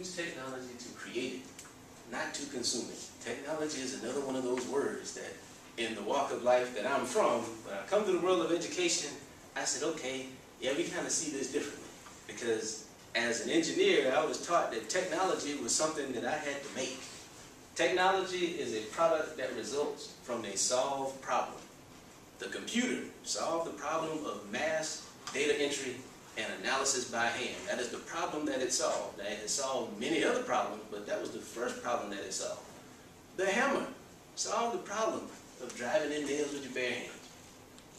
use technology to create it, not to consume it. Technology is another one of those words that in the walk of life that I'm from, when I come to the world of education, I said, okay, yeah, we kind of see this differently. Because as an engineer, I was taught that technology was something that I had to make. Technology is a product that results from a solved problem. The computer solved the problem of mass data entry and analysis by hand. That is the problem that it solved. Now, it has solved many other problems, but that was the first problem that it solved. The hammer solved the problem of driving in nails with your bare hands.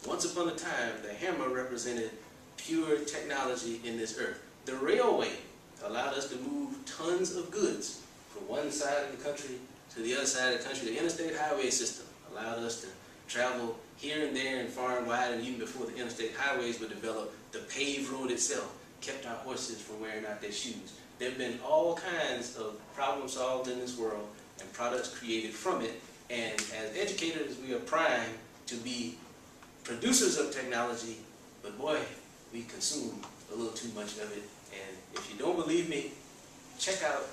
Once upon a time, the hammer represented pure technology in this earth. The railway allowed us to move tons of goods from one side of the country to the other side of the country. The interstate highway system allowed us to travel here and there and far and wide, and even before the interstate highways were developed, the paved road itself kept our horses from wearing out their shoes. There have been all kinds of problems solved in this world and products created from it, and as educators we are primed to be producers of technology, but boy, we consume a little too much of it. And if you don't believe me, check out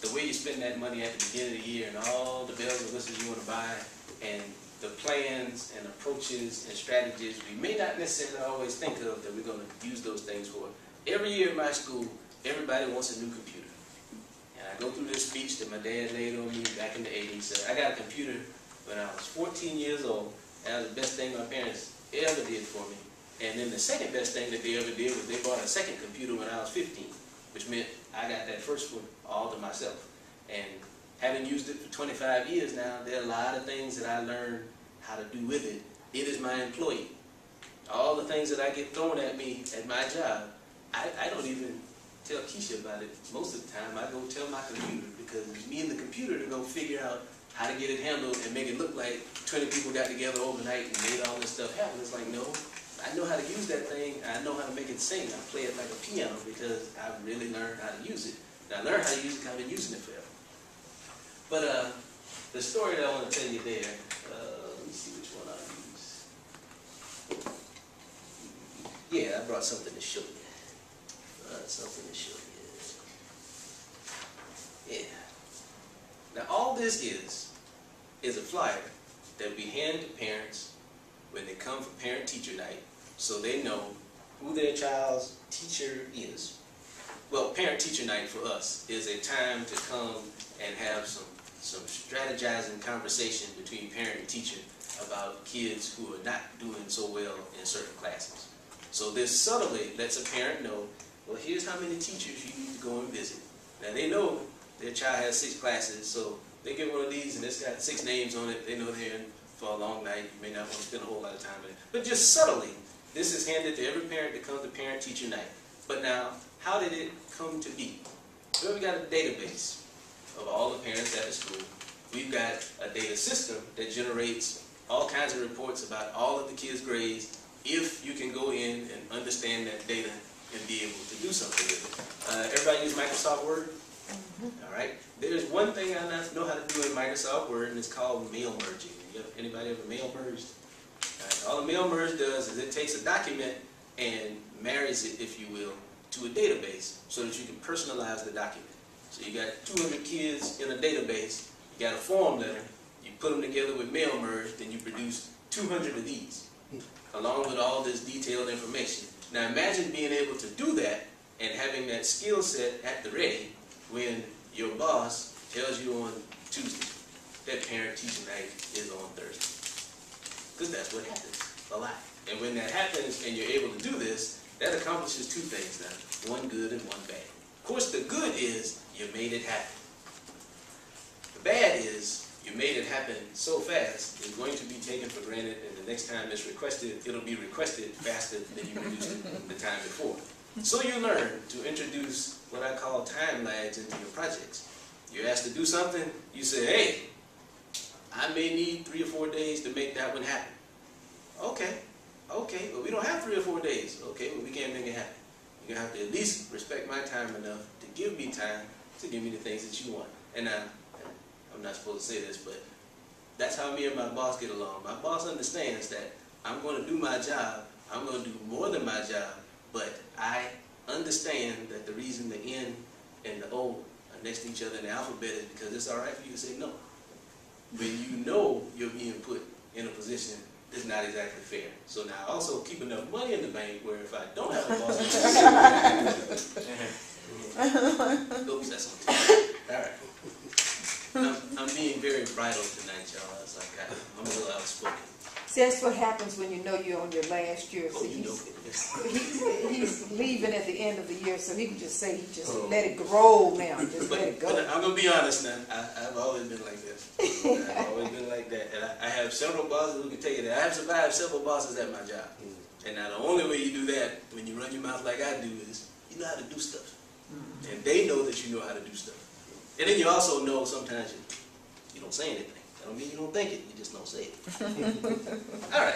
the way you spend that money at the beginning of the year and all the bells and whistles you want to buy, and the plans and approaches and strategies we may not necessarily always think of that we're going to use those things for. Every year in my school, everybody wants a new computer. And I go through this speech that my dad laid on me back in the 80s. So I got a computer when I was 14 years old, and that was the best thing my parents ever did for me. And then the second best thing that they ever did was they bought a second computer when I was 15, which meant I got that first one all to myself. And having used it for 25 years now, there are a lot of things that I learned how to do with it. It is my employee. All the things that I get thrown at me at my job, I don't even tell Keisha about it. Most of the time, I go tell my computer, because it's me and the computer to go figure out how to get it handled and make it look like 20 people got together overnight and made all this stuff happen. It's like, no, I know how to use that thing. I know how to make it sing. I play it like a piano because I've really learned how to use it. And I learned how to use it because I've been using it forever. But the story that I want to tell you there, let me see which one I'll use. Yeah, I brought something to show you. Yeah. Now all this is a flyer that we hand to parents when they come for parent-teacher night, so they know who their child's teacher is. Well, parent-teacher night for us is a time to come and have some strategizing conversation between parent and teacher about kids who are not doing so well in certain classes. So this subtly lets a parent know, well, here's how many teachers you need to go and visit. Now they know their child has 6 classes, so they get one of these and it's got 6 names on it. They know they're in for a long night. You may not want to spend a whole lot of time in it. But just subtly, this is handed to every parent that comes to parent-teacher night. But now, how did it come to be? Well, we got a database of all the parents at the school. We've got a data system that generates all kinds of reports about all of the kids' grades if you can go in and understand that data and be able to do something with it. Everybody use Microsoft Word? All right. There's one thing I know how to do in Microsoft Word, and it's called mail merging. Anybody ever mail merged? All a mail merge does is it takes a document and marries it, if you will, to a database so that you can personalize the document. So you got 200 kids in a database, you got a form letter, you put them together with mail merge, then you produce 200 of these, along with all this detailed information. Now imagine being able to do that and having that skill set at the ready when your boss tells you on Tuesday that parent-teacher night is on Thursday. Because that's what happens a lot. And when that happens and you're able to do this, that accomplishes 2 things now. One good and one bad. Of course, the good is you made it happen. The bad is you made it happen so fast, it's going to be taken for granted, and the next time it's requested, it'll be requested faster than you produced it the time before. So you learn to introduce what I call time lags into your projects. You're asked to do something, you say, hey, I may need 3 or 4 days to make that one happen. Okay, but we don't have 3 or 4 days. Okay, well we can't make it happen. You're going to have to at least respect my time enough to give me time to give me the things that you want. And I'm not supposed to say this, but that's how me and my boss get along. My boss understands that I'm going to do my job. I'm going to do more than my job, but I understand that the reason the N and the O next to each other in the alphabet is because it's all right for you to say no. When you know you're being put in a position that's not exactly fair. So now also keep enough money in the bank where if I don't have a boss, oops, that's on TV. All right. I'm being very bridal tonight, y'all. It's like I'm a little outspoken. See, that's what happens when you know you're on your last year. So Oh, you know. he's leaving at the end of the year, so he can just say, let it grow now. Just let it go. But I'm going to be honest now. I've always been like this. I've always been like that. And I have several bosses who can tell you that. I have survived several bosses at my job. And now the only way you do that, when you run your mouth like I do, is you know how to do stuff. And they know that you know how to do stuff. And then you also know sometimes you don't say anything. I don't mean you don't think it, you just don't say it. All right.